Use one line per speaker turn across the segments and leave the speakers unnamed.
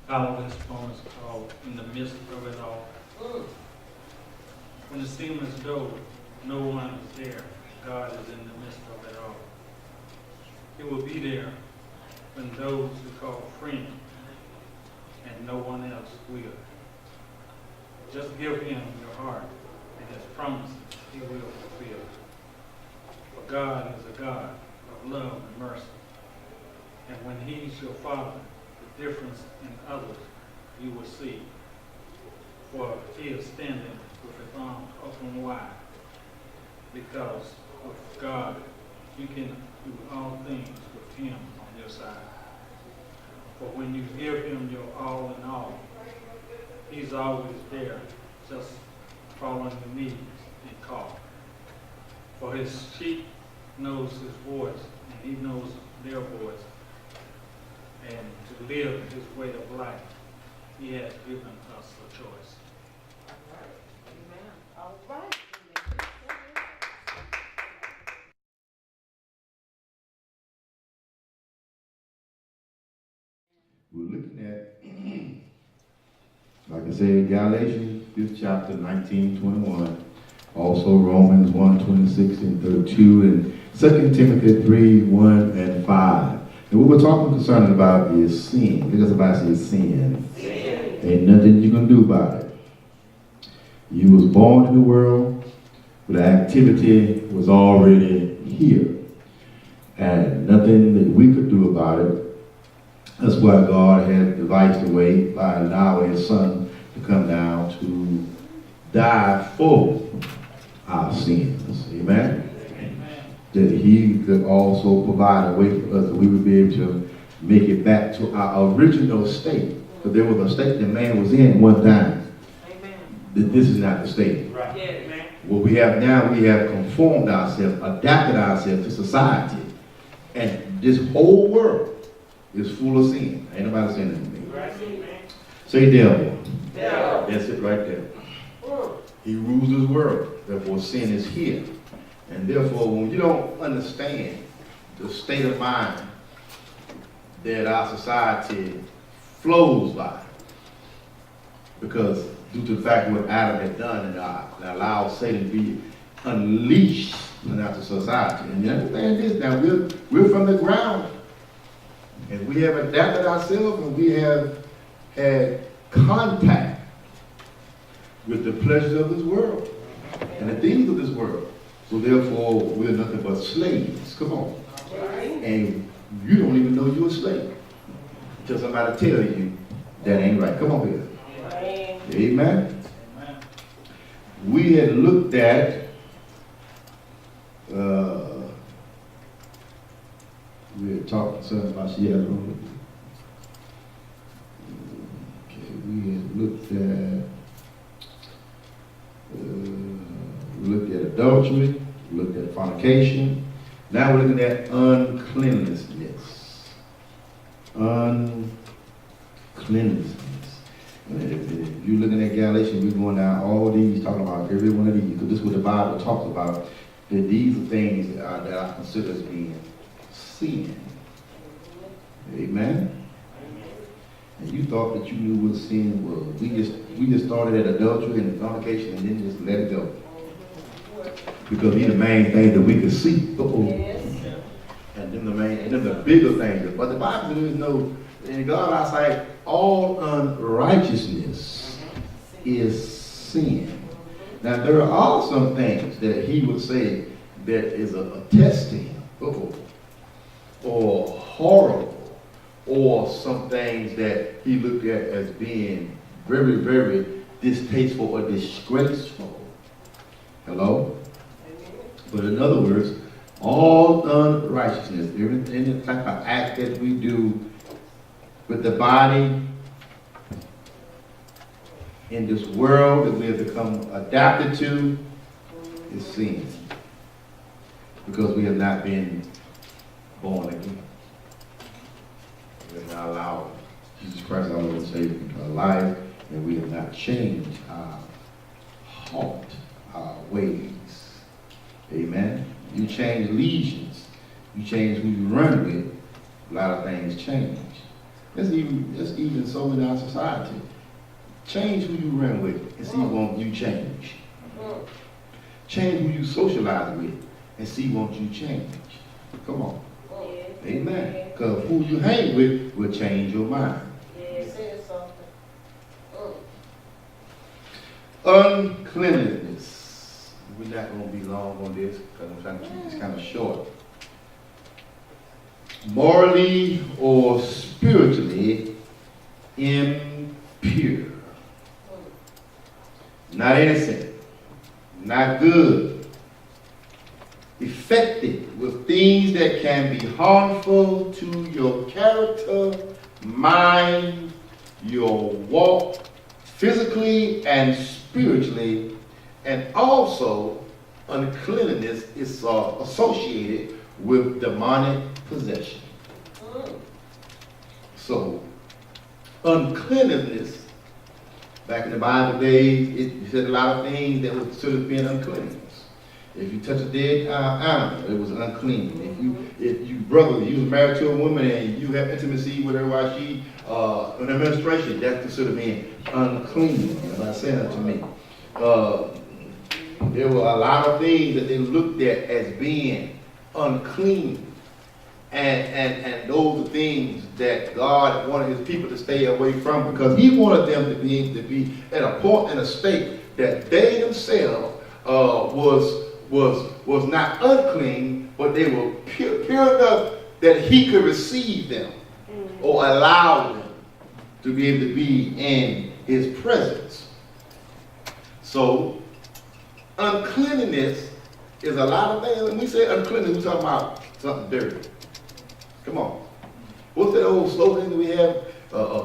Follow this bonus called in the midst of it all. When it seems as though no one is there, God is in the midst of it all. He will be there when those who call friend and no one else will. Just give him your heart and his promises he will fulfill. For God is a God of love and mercy. And when he shall father the difference in others, you will see. For he is standing with his arms open wide. Because with God, you can do all things with him on your side. For when you give him your all in all, he's always there, just fall on your knees and call. For his sheep knows his voice, and he knows their voice. And to live his way of life, he has given us a choice.
Amen. All right.
We're looking at, like I said, Galatians 5th chapter, 19:21. Also Romans 1:26 and 32, and 2 Timothy 3:1 and 5. And what we're talking concerning about is sin. Look at somebody say sin. Ain't nothing you can do about it. You was born in the world, but the activity was already here. And nothing that we could do about it. That's why God had devised a way by allowing his son to come down to die for our sins. Amen? Amen. That he could also provide a way for us that we would be able to make it back to our original state. Because there was a state that man was in one time.
Amen.
That this is not the state.
Right. Yeah,
What we have now, we have conformed ourselves, adapted ourselves to society. And this whole world is full of sin. Ain't nobody saying anything.
right.
Say devil.
Devil.
That's it right there. He rules this world. Therefore, sin is here. And therefore, when you don't understand the state of mind that our society flows by, because due to the fact of what Adam had done and allowed Satan to be unleashed in our society. And you understand this now, we're from the ground. And we have adapted ourselves and we have had contact with the pleasures of this world and the things of this world. So therefore, we're nothing but slaves. Come on. And you don't even know you're a slave until somebody tell you that ain't right. Come on here. Amen. We had looked at we had talked something about Seattle. Okay, we had looked at adultery, we looked at fornication. Now we're looking at uncleanliness. Uncleanliness. If you're looking at Galatians, we're going down all these, talking about every one of these, because this is what the Bible talks about, that these are things that I consider as being sin. Amen? And you thought that you knew what sin was. We just started at adultery and fornication and then just let it go. Because these are the main things that we could see. And then the bigger things. But the Bible says no, in God's eyesight, all unrighteousness is sin. Now there are some things that he would say that is a test to him. Or horrible. Or some things that he looked at as being very, very distasteful or disgraceful. Hello? But in other words, all unrighteousness, any type of act that we do with the body in this world that we have become adapted to is sin. Because we have not been born again. We have not allowed Jesus Christ, our Lord and Savior, into our life, and we have not changed our heart, our ways. Amen. You change legions. You change who you run with. A lot of things change. That's even so in our society. Change who you run with and see won't you change. Change who you socialize with and see won't you change. Come on. Amen. Because who you hang with will change your mind. Uncleanliness. We're not going to be long on this because I'm trying to keep this kind of short. Morally or spiritually impure. Not innocent. Not good. Affected with things that can be harmful to your character, mind, your walk, physically and spiritually, and also uncleanliness is associated with demonic possession. So, uncleanliness, back in the Bible days, it said a lot of things that was considered being unclean. If you touch a dead animal, it was unclean. If you brother, you was married to a woman and you have intimacy with her while she in her menstruation, that's considered being unclean. By saying that to me, there were a lot of things that they looked at as being unclean, and those are things that God wanted His people to stay away from because He wanted them to be at a point in a state that they themselves was not unclean, but they were pure enough that He could receive them or allow them to be able to be in His presence. So, uncleanliness is a lot of things. When we say uncleanliness, we're talking about something dirty. Come on. What's that old slogan that we have?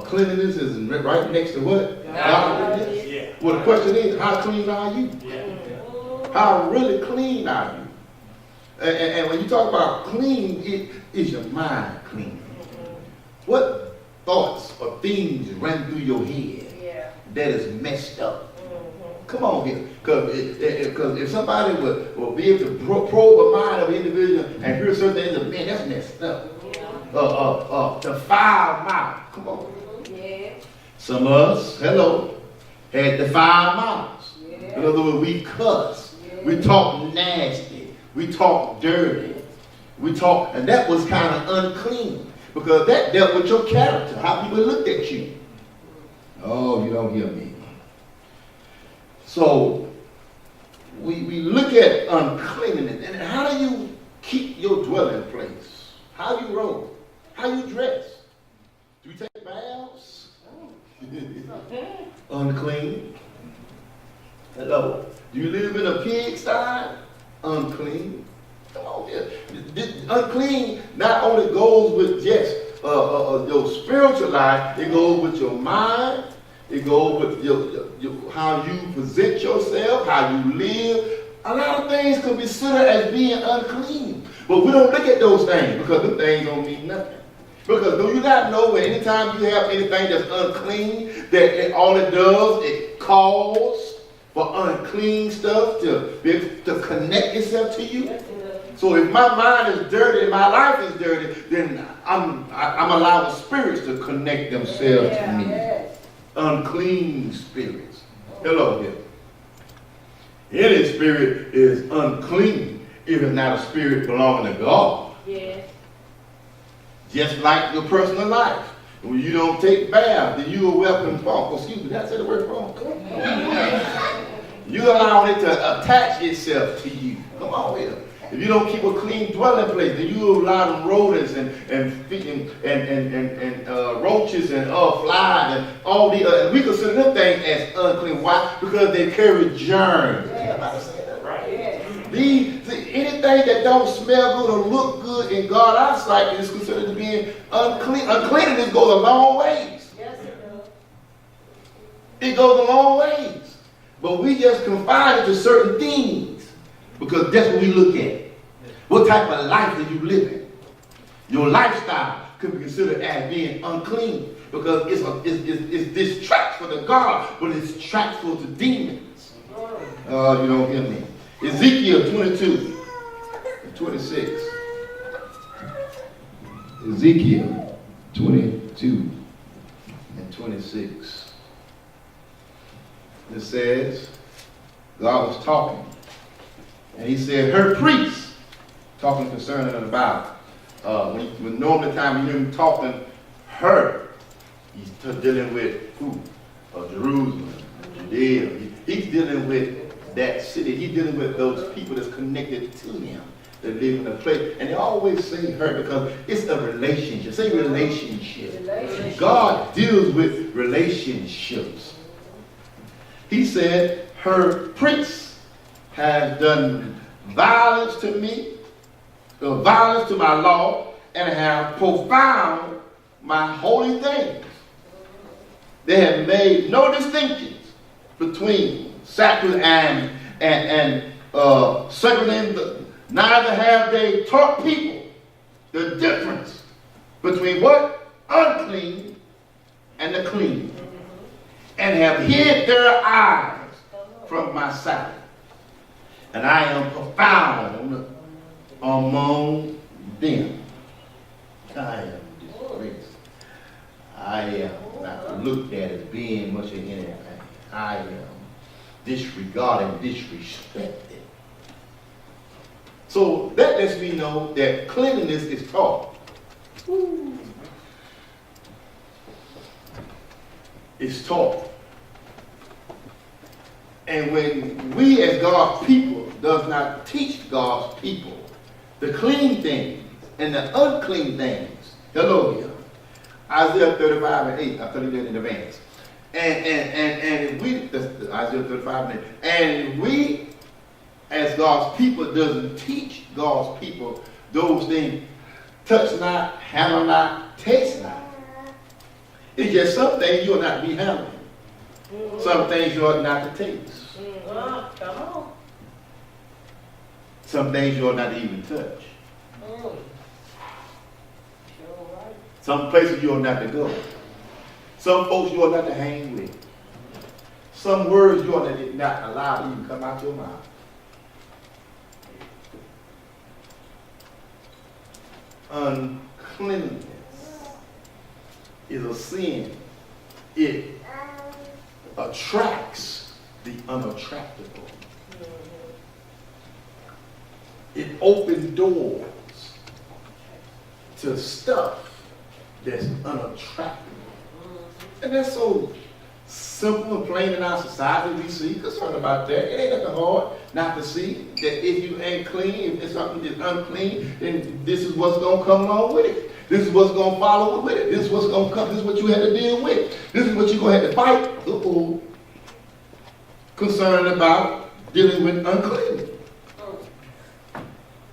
Cleanliness is right next to what? Godliness. Yeah. Well, the question is, how clean are you? Yeah. How really clean are you? And when you talk about clean, is your mind clean? What thoughts or things run through your head that is messed up? Come on here. Because if somebody will be able to probe the mind of an individual and hear certain things, man, that's messed up. The foul mouth. Come on. Some of us, had the foul mouths. In other words, we cuss. We talk nasty. We talk dirty. And that was kind of unclean because that dealt with your character, how people looked at you. Oh, you don't hear me. So, we look at uncleanness. And how do you keep your dwelling place? How do you roll? How you dress? Do you take baths? Unclean. Hello. Do you live in a pigsty? Unclean. Come on here. Unclean not only goes with just your spiritual life, it goes with your mind, it goes with your how you present yourself, how you live. A lot of things could be considered as being unclean. But we don't look at those things because those things don't mean nothing. Because do you not know that anytime you have anything that's unclean, that all it does, it calls for unclean stuff to connect itself to you? So if my mind is dirty and my life is dirty, then I'm allowing spirits to connect themselves to me. Unclean spirits. Hello here. Any spirit is unclean if it's not a spirit belonging to God. Yes. Just like your personal life. When you don't take baths, then you are welcome funk. Excuse me, did I say the word funk? You allow it to attach itself to you. Come on here. If you don't keep a clean dwelling place, then you allow them rodents and roaches and flies and all the and we consider them things as unclean. Why? Because they carry germs. Anything that don't smell good or look good in God's eyesight is considered to be unclean. Uncleanness goes a long ways. Yes, it does. It goes a long ways. But we just confine it to certain things because that's what we look at. What type of life are you living? Your lifestyle could be considered as being unclean because it's distractful to God, but it's distractful to demons. You don't hear me. Ezekiel 22:26. Ezekiel 22. 26. It says, God was talking. And he said, her priests, talking concerning about, when normally time you hear him talking, her, he's dealing with who? Jerusalem, Judea. He's dealing with that city. He's dealing with those people that's connected to him, that live in a place. And they always say her because it's a relationship. Say relationship. God deals with relationships. He said, her priests have done violence to me, violence to my law, and have profound my holy things. They have made no distinctions between sacred and sacred. Neither have they taught people the difference between what? Unclean and the clean, and have hid their eyes from my sight. And I am profound among them. I am disgraced. I am not looked at as being much of anything. I am disregarded, disrespected. So that lets me know that cleanliness is taught. It's taught. And when we as God's people does not teach God's people the clean things and the unclean things, hello here. Isaiah 35 and 8, I'll tell you that in advance. And we, Isaiah 35 and 8, and we as God's people doesn't teach God's people those things, touch not, handle not, taste not. It's just some things you ought not to be handling. Some things you ought not to taste.
Come on.
Some things you ought not to even touch.
Sure right.
Some places you ought not to go. Some folks you ought not to hang with. Some words you ought not allow to even come out your mouth. Uncleanness is a sin. It attracts the unattractable. It opens doors to stuff that's unattractable. And that's so simple and plain in our society. We see concerned about that. It ain't nothing hard not to see that if you ain't clean, if it's something that's unclean, then this is what's going to come along with it. This is what's going to follow with it. This is what's going to come. This is what you had to deal with. This is what you're going to have to fight. Concerned about dealing with unclean.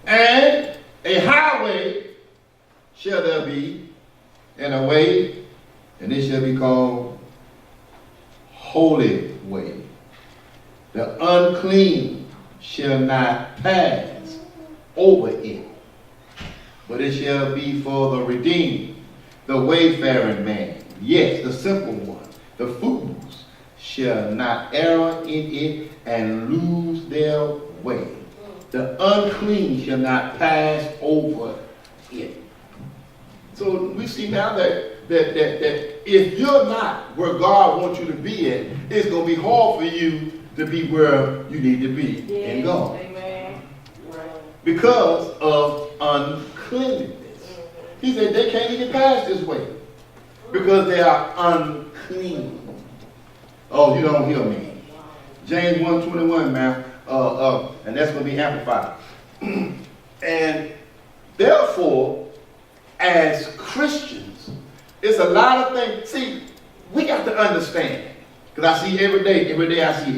And a highway shall there be, and a way, and it shall be called holy way. The unclean shall not pass over it, but it shall be for the redeemed, the wayfaring man, yes, the simple one. The fools shall not err in it and lose their way. The unclean shall not pass over it. So we see now that if you're not where God wants you to be at, it's going to be hard for you to be where you need to be in God.
Amen.
Because of uncleanness. He said they can't even pass this way because they are unclean. Oh, you don't hear me. James 1:21, man. And that's going to be amplified. And therefore, as Christians, it's a lot of things. See, we got to understand. Because I see every day I see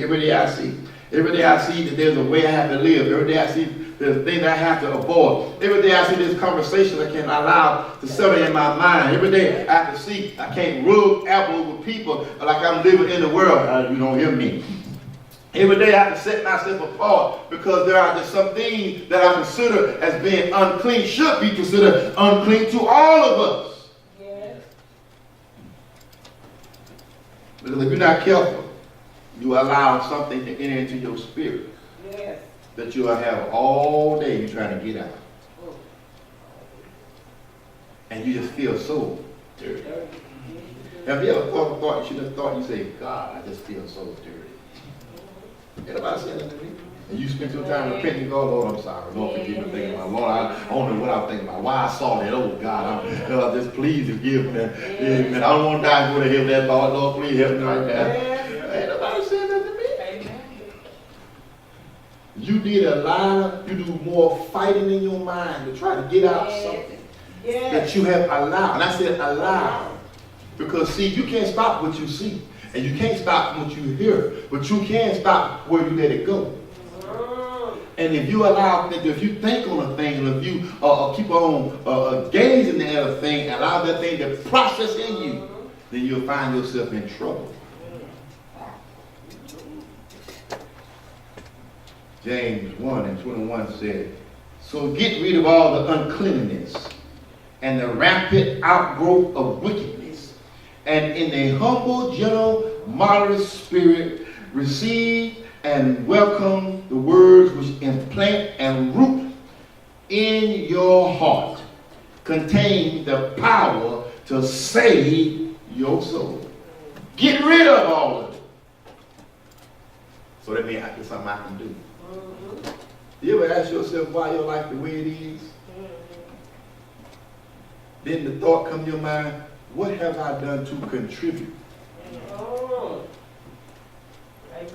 that there's a way I have to live. Every day I see there's things I have to avoid. Every day I see this conversation I can't allow to settle in my mind. Every day I have to see I can't rub elbows with people like I'm living in the world. You don't hear me. Every day I have to set myself apart because there are just some things that I consider as being unclean, should be considered unclean to all of us.
Yes.
Because if you're not careful, you allow something to enter into your spirit
Yes.
that you'll have all day you're trying to get out. And you just feel so dirty. Have you ever thought you should have thought, you say, God, I just feel so dirty. Anybody say that to me? And you spend your time repenting, God, Lord, I'm sorry. Lord, forgive me, thinking about, Lord, I don't know what I was thinking about, why I saw that. Oh, God, just please forgive me. Amen. I don't want to die and go to heaven. That thought, Lord, please help me right now. Ain't nobody saying that to me. You did you do more fighting in your mind to try to get out something that you have allowed. And I said allowed. Because see, you can't stop what you see. And you can't stop what you hear. But you can stop where you let it go. And if you allow, if you think on a thing, and if you keep on gazing at a thing, allow that thing to process in you, then you'll find yourself in trouble. James 1:21 said, so get rid of all the uncleanness and the rampant outgrowth of wickedness, and in a humble, gentle, moderate spirit, receive and welcome the words which implant and root in your heart, contain the power to save your soul. Get rid of all of it. So that means there's something I can do. You ever ask yourself why your life the way it is? Then the thought come to your mind, what have I done to contribute?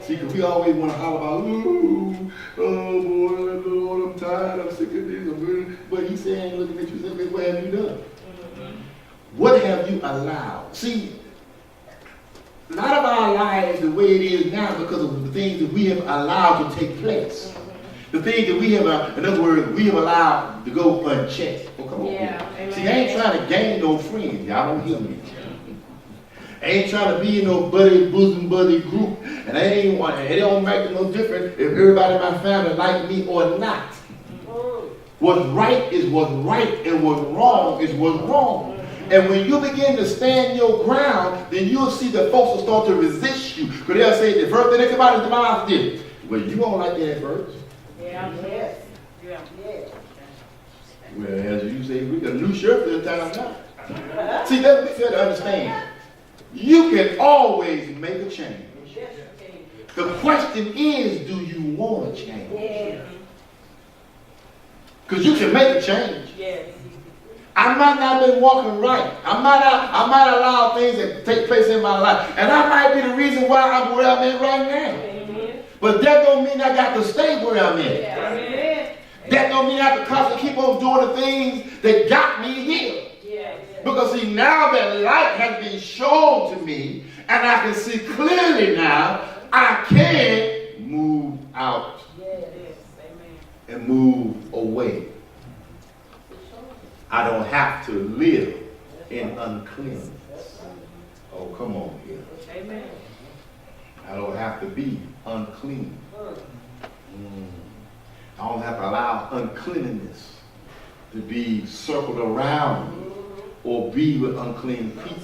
See, because we always want to holler about, ooh, oh boy, Lord, I'm tired, I'm sick of this. But he's saying, looking at you, saying, what have you done? What have you allowed? See, a lot of our lives the way it is now because of the things that we have allowed to take place. The things that we have, in other words, we have allowed to go unchecked. Oh, come on. Yeah, see, I ain't trying to gain no friends. Y'all don't hear me. I ain't trying to be in no bosom buddy group. And it don't make no difference if everybody in my family like me or not. What's right is what's right, and what's wrong is what's wrong. And when you begin to stand your ground, then you'll see that folks will start to resist you. Because they'll say, the first thing they come out of the mouth is, well, you won't like that at first.
Yeah, yes. Yeah, yes.
Well, as you say, we got a new shirt this time now. See, that's what we have to understand. You can always make a change. The question is, do you want to change? Yes. Because you can make a change. Yes. I might not be walking right. I might allow things that take place in my life. And I might be the reason why I'm where I'm at right now. Amen. But that don't mean I got to stay where I'm at. Amen. That don't mean I have to constantly keep on doing the things that got me here. Yes. Because see, now that light has been shown to me, and I can see clearly now, I can move out. Yes. Amen. And move away. I don't have to live in uncleanness. Oh, come on here. Amen. I don't have to be unclean. I don't have to allow uncleanness to be circled around me or be with unclean people.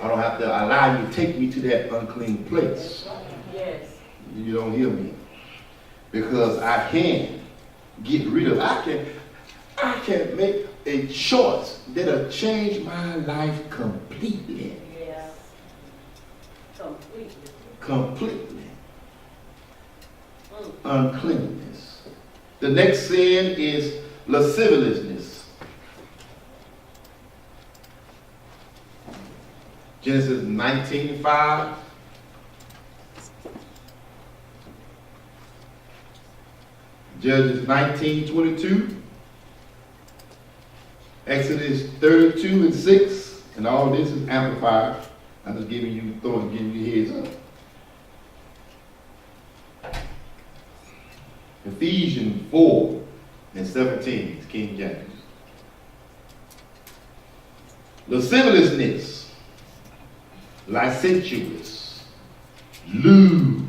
I don't have to allow you to take me to that unclean place. Yes. You don't hear me. Because I can get rid of it. I can make a choice that'll change my life completely. Yes. Completely. Completely. Uncleanness. The next sin is lasciviousness. Genesis 19:5. Judges 19:22. Exodus 32:6, and all this is amplified. I'm just giving you heads up. Ephesians 4:17, it's King James. Lasciviousness, licentious, lewd.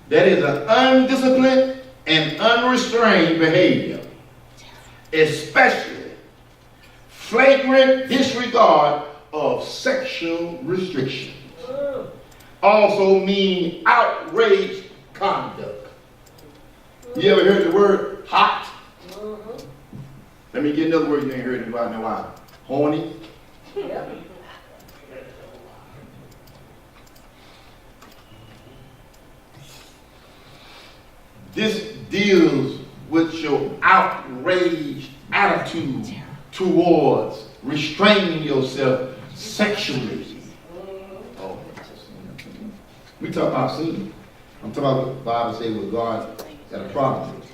That is an undisciplined and unrestrained behavior, especially flagrant disregard of sexual restrictions. Also mean outraged conduct. You ever heard the word hot? Let me get another word you ain't heard in a while. Horny. This deals with your outraged attitude towards restraining yourself sexually. Oh. We talk about sin. I'm talking about what the Bible says with God got a problem with.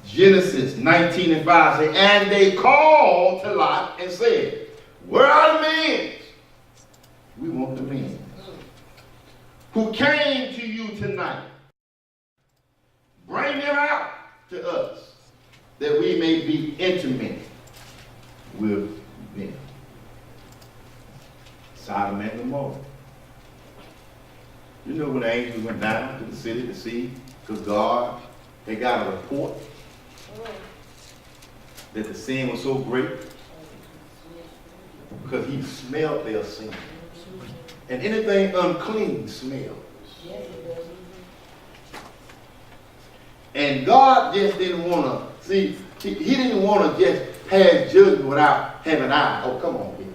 Genesis 19:5 says, and they called to Lot and said, where are the men? We want the men who came to you tonight. Bring them out to us, that we may be intimate with them. Sodom and Gomorrah. You know when the angels went down to the city to see, because God, they got a report that the sin was so great, because he smelled their sin. And anything unclean smells. And God just didn't want to, see, he didn't want to just have judgment without having eyes. Oh, come on, people.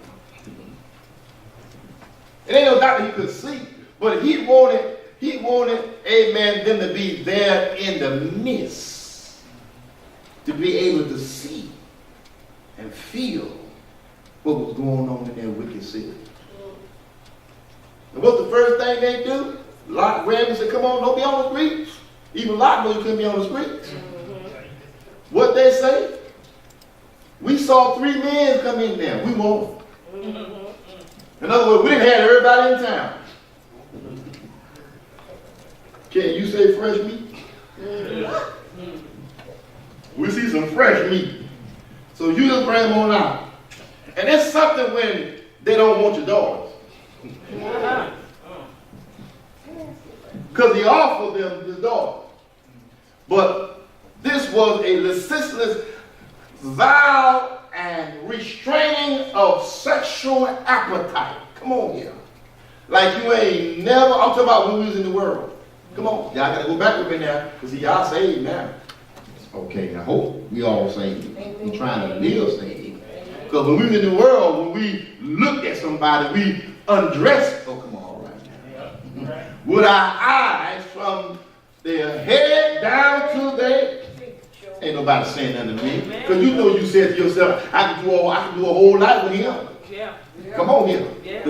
It ain't no doubt that he could see, but he wanted, amen, them to be there in the midst, to be able to see and feel what was going on in their wicked city. And what's the first thing they do? Lot grabbed and said, come on, don't be on the streets. Even Lot knew you couldn't be on the streets. What they say? We saw 3 men come in there. We won't. In other words, we didn't have everybody in town. Can you say fresh meat? We see some fresh meat. So you just bring them on out. And it's something when they don't want your daughters. Because he offered them his daughter. But this was a lascivious, vile, and restraining of sexual appetite. Come on here. Like you ain't never, I'm talking about when we was in the world. Come on, y'all got to go back with me now, because y'all saved now. Okay, I hope we all saved. We're trying to live saved. Because when we was in the world, when we looked at somebody, we undressed. Oh, come on, all right now. With our eyes from their head down to their, ain't nobody saying nothing to me. Because you know you said to yourself, I can do a whole lot with him.
Yeah.
Come on here.
Yeah.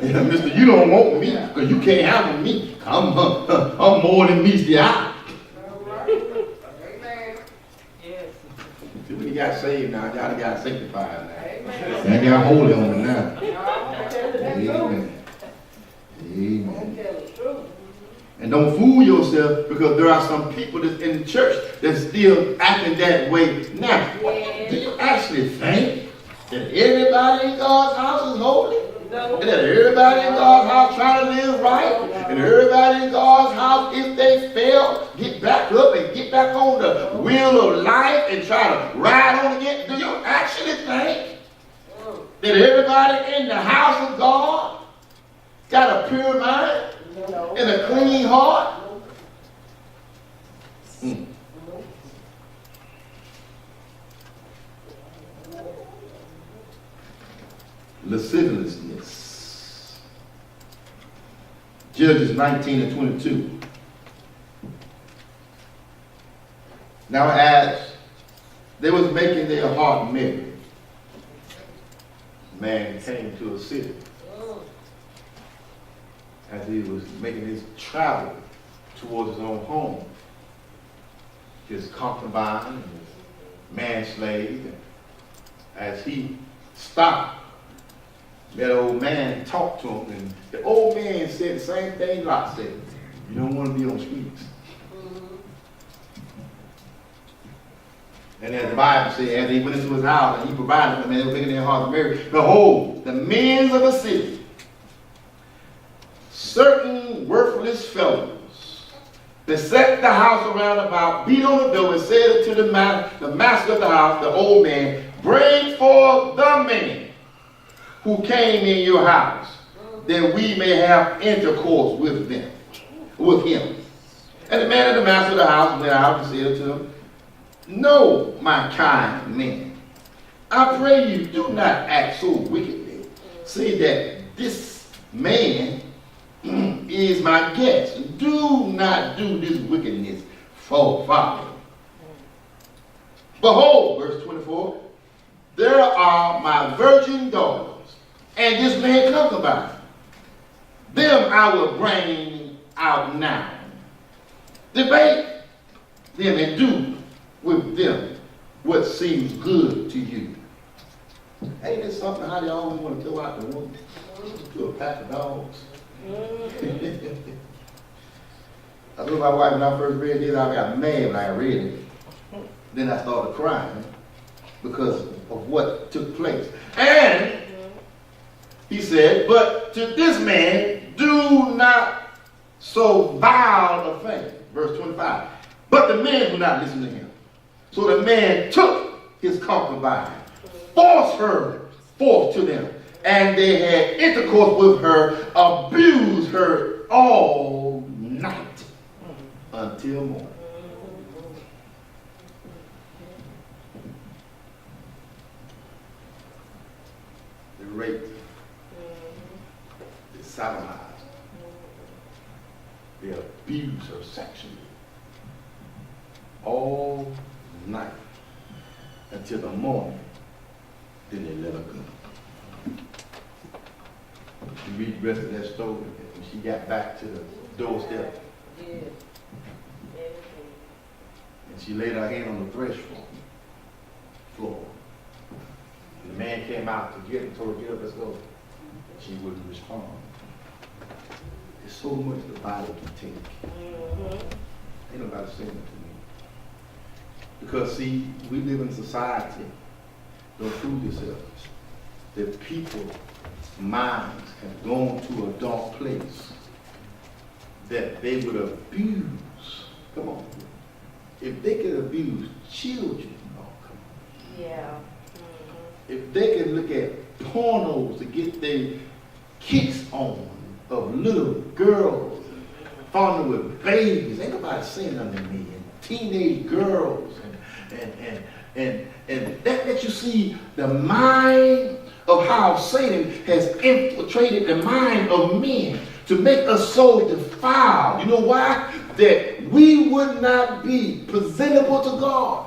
Yeah, mister, you don't want me because you can't handle me. I'm more than meets the eye.
Yes.
See, when you got saved now, y'all got sanctified now. Y'all got holy on me now. Amen. Amen. And don't fool yourself, because there are some people that's in the church that's still acting that way now. Do you actually think that everybody in God's house is holy? No. And that everybody in God's house trying to live right? And everybody in God's house, if they fail, get back up and get back on the wheel of life and try to ride on again? Do you actually think that everybody in the house of God got a pure mind and a clean heart? Lasciviousness. Judges 19 and 22. Now as they was making their heart merry, man came to a city. As he was making his travel towards his own home, his concubine and his manslave, and as he stopped, that old man talked to him, and the old man said the same thing Lot said. You don't want to be on the streets. And as the Bible said, as he went into his house and he provided them, and they were making their hearts merry, behold, the men of the city, certain worthless fellows, beset the house around about, beat on the door, and said unto the master of the house, the old man, bring forth the man who came in your house, that we may have intercourse with him. And the man of the master of the house went out and said unto him, no, my kind man, I pray you, do not act so wickedly. See that this man is my guest. do not do this wickedness for folly. Behold, verse 24, there are my virgin daughters, and this man concubine. Them I will bring out now. Debate them and do with them what seems good to you. Ain't it something how they always want to go out the room to a pack of dogs? I told my wife when I first read this, I got mad when I read it. Then I started crying because of what took place. And he said, but to this man, do not so vile a thing. Verse 25. But the man would not listen to him. So the man took his concubine, forced her forth to them, and they had intercourse with her, abused her all night until morning. They raped her. They sodomized her. They abused her sexually all night until the morning. Then they let her go. You read the rest of that story, and she got back to the doorstep. And she laid her hand on the threshold floor. And the man came out to get her, told her, get up, let's go. She wouldn't respond. There's so much the body can take. Ain't nobody saying it to me. Because see, we live in a society, don't fool yourselves, that people's minds have gone to a dark place that they would abuse. Come on. If they could abuse children, oh, come on.
Yeah.
If they could look at pornos to get their kicks on of little girls, falling with babies, ain't nobody saying nothing to me, and teenage girls, and that you see the mind of how Satan has infiltrated the mind of men to make us so defiled. You know why? That we would not be presentable to God.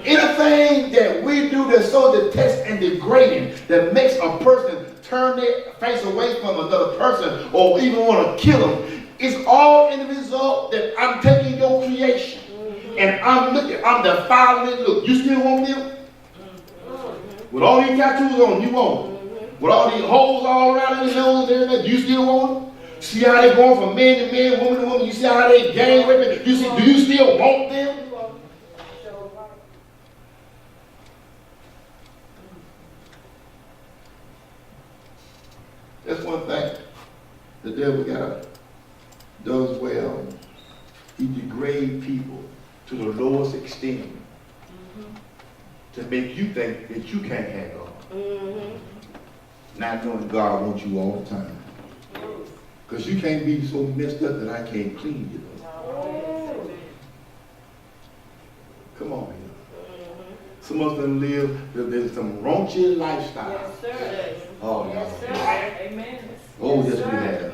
Anything that we do that's so detest and degrading that makes a person turn their face away from another person or even want to kill them, it's all in the result that I'm taking your creation and I'm defiling it. Look, you still want milk? With all these tattoos on, you want it. With all these holes all around in the nose and everything, you still want it? See how they going from man to man, woman to woman? You see how they gang raping? You see, do you still want them? That's one thing the devil does well. He degrades people to the lowest extent to make you think that you can't have God. Not knowing God wants you all the time. Because you can't be so messed up that I can't clean you. Come on here. Some of them live, there's some raunchy lifestyle.
Yes, sir.
Oh,
Yes, sir. Amen.
oh, yes, we have.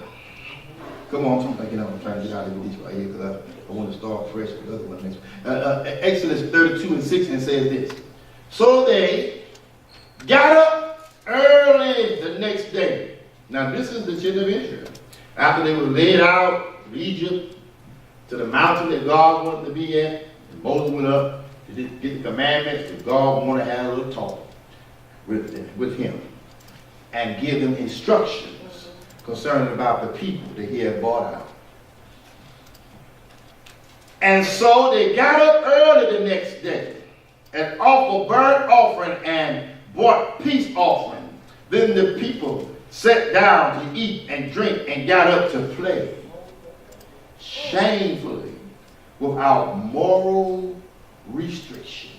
Come on, I'm thinking I'm trying to get out of this right here because I want to start fresh with the other one next. Exodus 32 and 16 says this. So they got up early the next day. Now this is the children of Israel. After they were laid out of Egypt to the mountain that God wanted to be at, and Moses went up to get the commandments that God wanted to have a little talk with him and give them instructions concerning about the people that he had brought out. And so they got up early the next day and offered burnt offering and brought peace offering. Then the people sat down to eat and drink and got up to play shamefully without moral restrictions.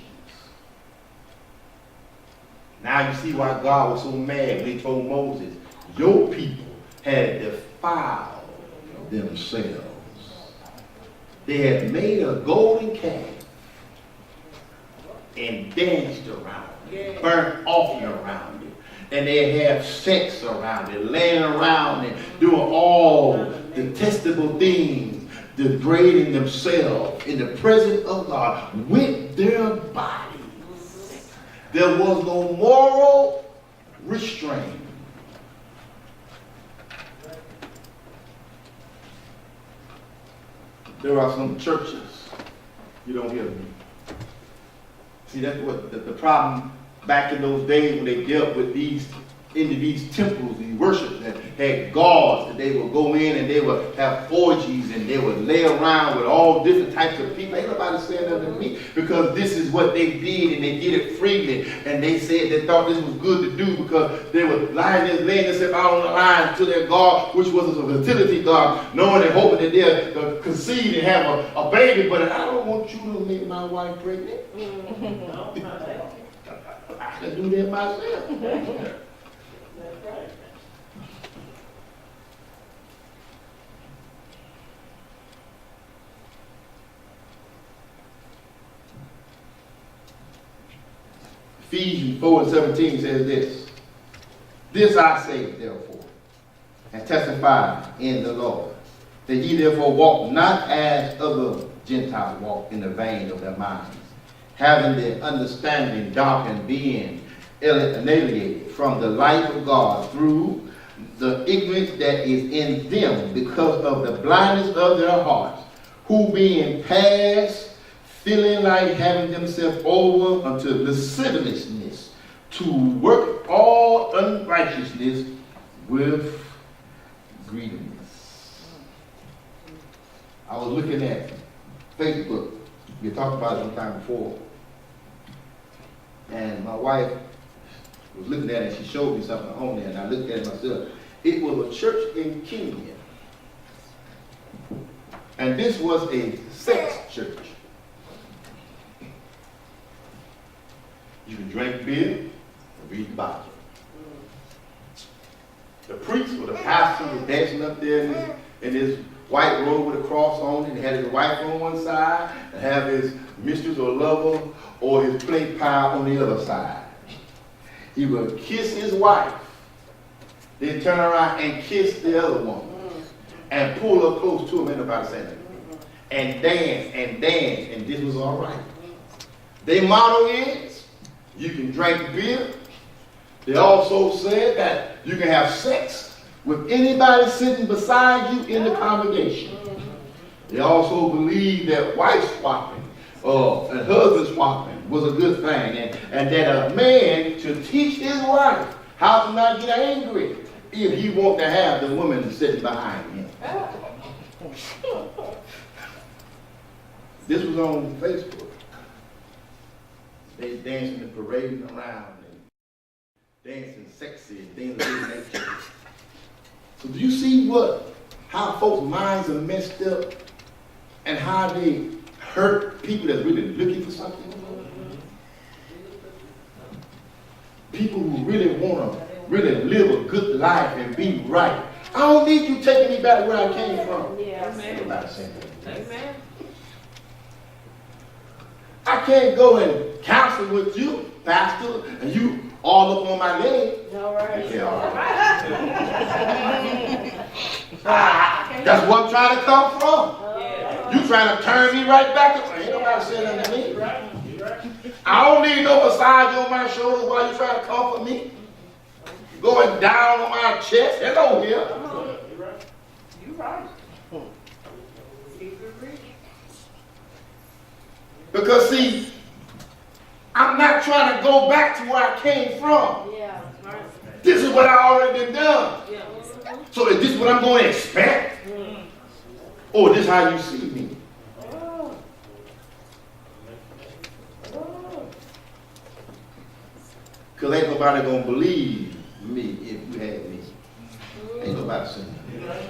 Now you see why God was so mad when he told Moses, your people had defiled themselves. They had made a golden calf and danced around it, burnt offering around it. And they have sex around it, laying around it, doing all detestable things degrading themselves in the presence of God with their bodies. There was no moral restraint. There are some churches, you don't hear me. See, that's what the problem back in those days when they dealt with these temples, these worship that had gods, that they would go in and they would have orgies and they would lay around with all different types of people. Ain't nobody saying nothing to me, because this is what they did, and they did it freely. And they said they thought this was good to do because they were laying themselves out on the line to their God, which was a fertility God, knowing and hoping that they'll conceive and have a baby. But I don't want you to make my wife pregnant. I can do that myself. Ephesians 4:17 says this. This I say, therefore, and testify in the Lord, that ye therefore walk not as other Gentiles walk in the vein of their minds, having their understanding darkened, being alienated from the life of God through the ignorance that is in them because of the blindness of their hearts, who being past feeling like having themselves over unto lasciviousness, to work all unrighteousness with greediness. I was looking at Facebook. We talked about it sometime before. And my wife was looking at it and she showed me something on there, and I looked at it myself. It was a church in Kenya. And this was a sex church. You can drink beer and read the Bible. The priest or the pastor was dancing up there in his white robe with a cross on it, and had his wife on one side, and have his mistress or lover or his plate pile on the other side. He would kiss his wife, then turn around and kiss the other one, and pull her close to him, ain't nobody saying that, and dance, and this was all right. Their motto is, you can drink beer. They also said that you can have sex with anybody sitting beside you in the congregation. They also believed that wife swapping and husband swapping was a good thing, and that a man should teach his wife how to not get angry if he wants to have the woman sitting behind him. This was on Facebook. They dancing and parading around and dancing sexy and things of this nature. So do you see how folks' minds are messed up and how they hurt people that's really looking for something? People who really want to really live a good life and be right. I don't need you taking me back where I came from. Amen. I can't go and counsel with you, pastor, and you all up on my leg.
All right.
Yeah, all right. That's where I'm trying to come from. You trying to turn me right back? Ain't nobody saying nothing to me. I don't need no massage on my shoulders while you trying to comfort me. Going down on my chest. Hello here.
You right.
Because see, I'm not trying to go back to where I came from.
Yeah, right.
This is what I already done.
Yeah.
So is this what I'm going to expect? Or this how you see me? Because ain't nobody going to believe me if you had me. Ain't nobody saying that.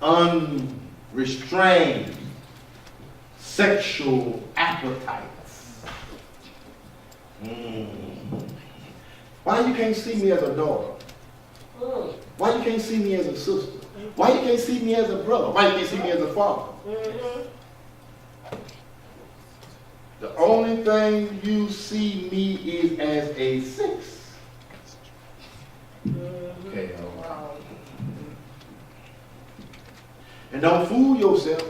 Unrestrained sexual appetites. Why you can't see me as a daughter? Why you can't see me as a sister? Why you can't see me as a brother? Why you can't see me as a father? The only thing you see me is as a sex And don't fool yourself.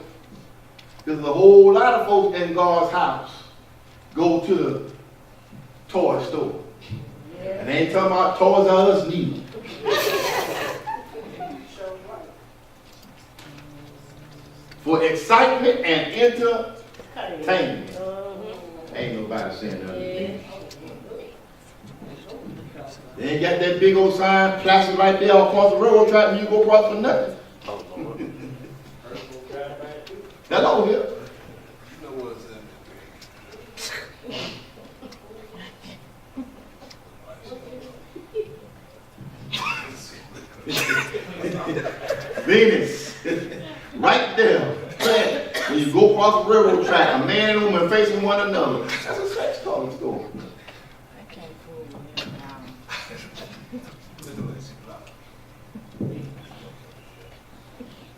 There's a whole lot of folks in God's house go to the toy store. And they ain't talking about Toys R Us neither. For excitement and entertainment. Ain't nobody saying nothing. They ain't got that big old sign plastered right there across the railroad track when you go across for nothing. That's over here. Venus, right there. When you go across the railroad track, a man and woman facing one another. That's a sex toy store.
I can't fool him now.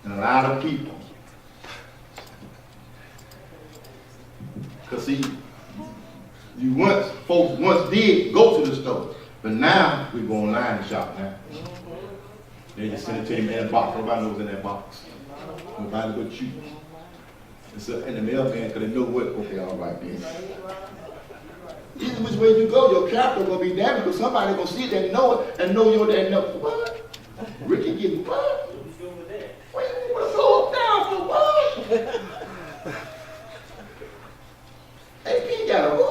And a lot of people. Because see, folks once did go to the store. But now we go online and shop now. They just send it to you in that box. Nobody knows in that box. Nobody but you. And the mailman, because they know what, okay, all right, then. Either which way you go, your capital will be damaged because somebody going to see it and know it and know you're there. What? Ricky getting what? What you want to go up down for what? AP got a who?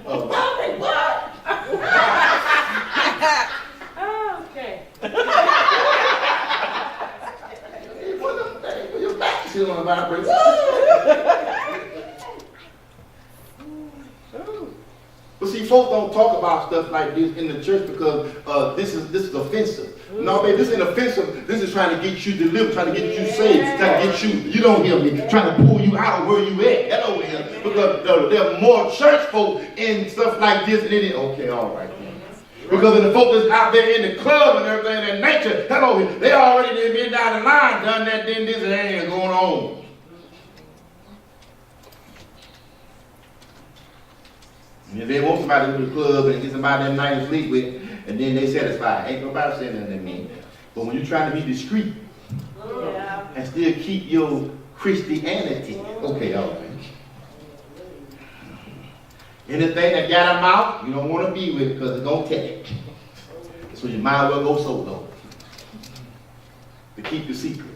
A Bobby what?
Okay.
Put your back still on the vibrator. But see, folks don't talk about stuff like this in the church because this is offensive. No, baby, this ain't offensive. This is trying to get you delivered, trying to get you saved, trying to get you don't hear me, trying to pull you out of where you at. That over here. Because there are more church folk in stuff like this than it is. Okay, all right. Because of the folks that's out there in the club and everything, that nature, hello, they already been down the line, done that, then this, and that ain't going on. And if they want somebody to go to the club and get somebody that night to sleep with, and then they satisfied, ain't nobody saying nothing to me. But when you're trying to be discreet and still keep your Christianity, okay, all right. Anything that got a mouth, you don't want to be with it because it's going to tell it. So you might as well go solo to keep the secret.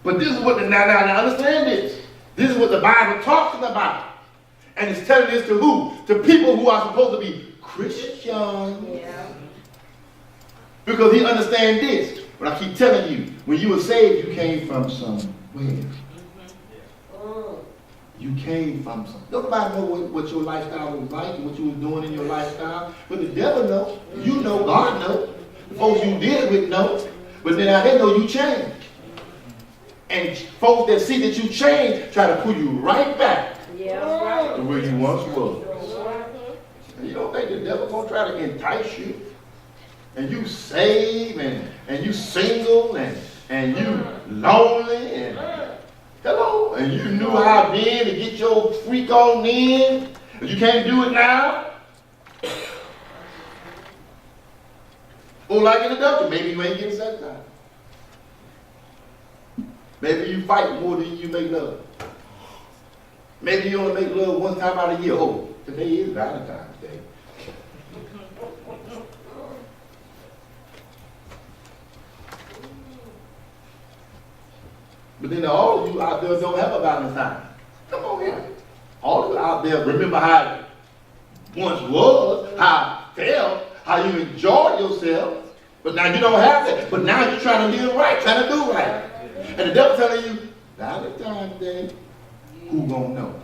But this is what now understand this. This is what the Bible talks about. And it's telling this to who? To people who are supposed to be Christian.
Yeah.
Because he understands this. But I keep telling you, when you were saved, you came from somewhere. You came from somewhere. Nobody know what your lifestyle was like and what you was doing in your lifestyle. But the devil knows. You know, God knows. The folks you deal with know. But then I know you changed. And folks that see that you changed try to pull you right back to where you once was. And you don't think the devil gonna try to entice you? And you saved and you single and you lonely and hello, and you knew how then to get your freak on in, and you can't do it now. Or like in adultery, maybe you ain't getting satisfied. Maybe you fight more than you make love. Maybe you only make love one time out of the year. Oh, today is Valentine's Day. But then all of you out there don't have a Valentine. Come on here. All of you out there remember how it once was, how it felt, how you enjoyed yourself. But now you don't have that. But now you're trying to live right, trying to do right. And the devil telling you, Valentine's Day, who gonna know?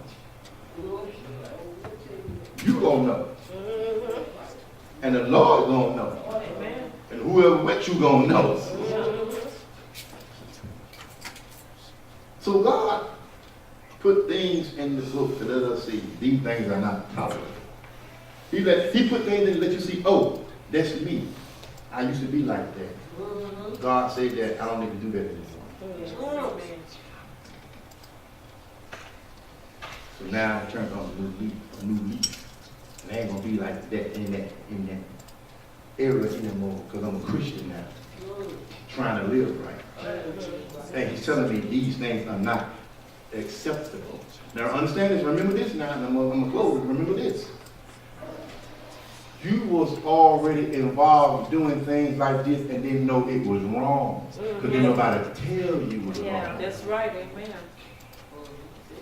You gonna know. And the Lord gonna know. And whoever met you gonna know. So God put things in the book to let us see these things are not tolerable. He put things in to let you see, oh, that's me. I used to be like that. God said that I don't need to do that anymore. So now I turned on a new leaf. And I ain't gonna be like that in that area anymore because I'm a Christian now. trying to live right. And he's telling me these things are not acceptable. Now understand this, remember this now, and I'm gonna close. Remember this. You was already involved doing things like this and didn't know it was wrong. Because didn't nobody tell you it was
Yeah,
wrong.
that's right, amen.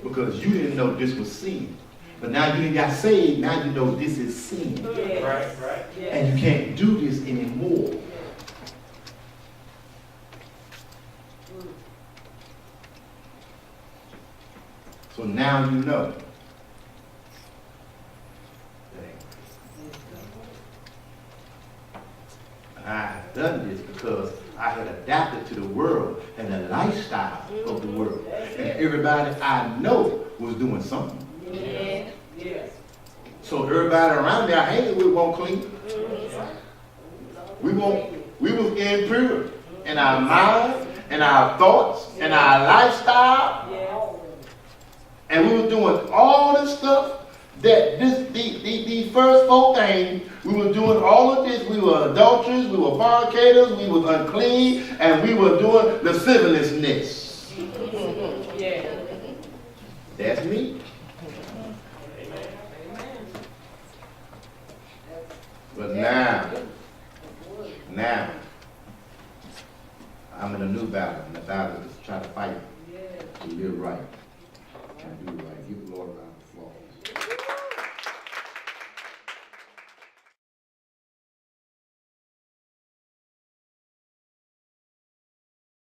Because you didn't know this was sin. But now you done got saved, now you know this is sin.
Yes.
Right.
Yes.
And you can't do this anymore. So now you know. I done this because I had adapted to the world and the lifestyle of the world. And everybody I know was doing something.
Yeah.
Yes.
So everybody around me I hated with won't clean. We was impure in our mind, and our thoughts, and our lifestyle.
Yes.
And we were doing all this stuff that these first four things, we were doing all of this. We were adulterers, we were fornicators, we were unclean, and we were doing lasciviousness.
Yeah.
That's me. But now, I'm in a new battle, and the battle